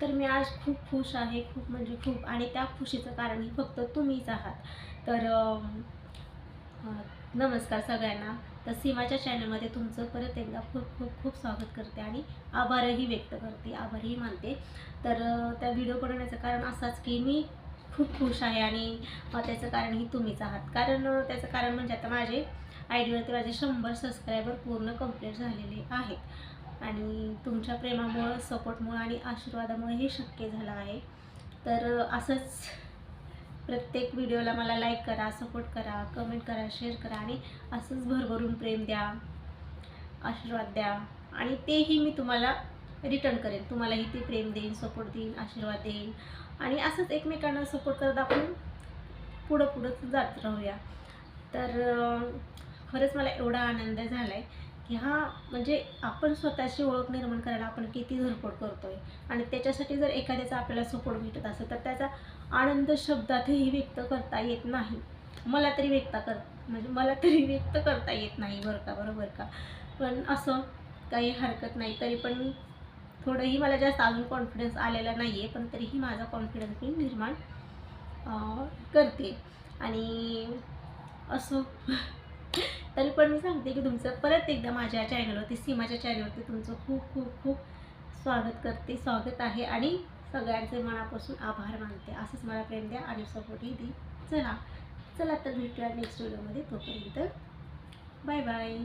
तर मी आज खूप खुश आहे, खूप म्हणजे खूप. आणि त्या खुशीचं कारण ही फक्त तुम्हीच आहात. तर नमस्कार सगळ्यांना. तर सीमाच्या चॅनलमध्ये तुमचं परत एकदा खूप खूप खूप स्वागत करते आणि आभारही व्यक्त करते, आभारही मानते. तर त्या व्हिडिओ बनवण्याचं कारण असंच की मी खूप खुश आहे आणि त्याचं कारणही तुम्हीच आहात. कारण त्याचं कारण म्हणजे आता माझे आयडीवरती माझे 100 सबस्क्रायबर पूर्ण कंप्लीट झालेले आहेत आणि तुमच्या प्रेमामुळं, सपोर्टमुळं आणि आशीर्वादामुळे हे शक्य झालं आहे. तर असंच प्रत्येक व्हिडिओला मला लाईक करा, सपोर्ट करा, कमेंट करा, शेअर करा आणि असंच भरभरून प्रेम द्या, आशीर्वाद द्या आणि तेही मी तुम्हाला रिटर्न करेन. तुम्हालाही ते प्रेम देईन, सपोर्ट देईन, आशीर्वाद देईन आणि असंच एकमेकांना सपोर्ट करत आपण पुढं जात राहूया. तर खरंच मला एवढा आनंद झाला आहे की म्हणजे आपण स्वतःची ओळख निर्माण करायला आपण किती धडपड करतोय आणि त्याच्यासाठी जर एखाद्याचा आपल्याला सपोर्ट भेटत असेल तर त्याचा आनंद शब्दातही व्यक्त करता येत नाही. मला तरी व्यक्त करता येत नाही बरोबर का. पण असं काही हरकत नाही. तरी पण मी थोडंही मला जास्त अजून कॉन्फिडन्स आलेला नाही आहे, पण तरीही माझा कॉन्फिडन्स मी निर्माण करते आणि असं तरी पण मी सांगते की तुमचं परत एकदा माझ्या चॅनलवरती, सीमाच्या चॅनलवरती तुमचं खूप खूप खूप स्वागत आहे आणि सगळ्यांचे मनापासून आभार मानते. असंच मला प्रेम द्या आणि सपोर्टही द्या. चला तर भेटूया नेक्स्ट व्हिडिओमध्ये. तोपर्यंत बाय बाय.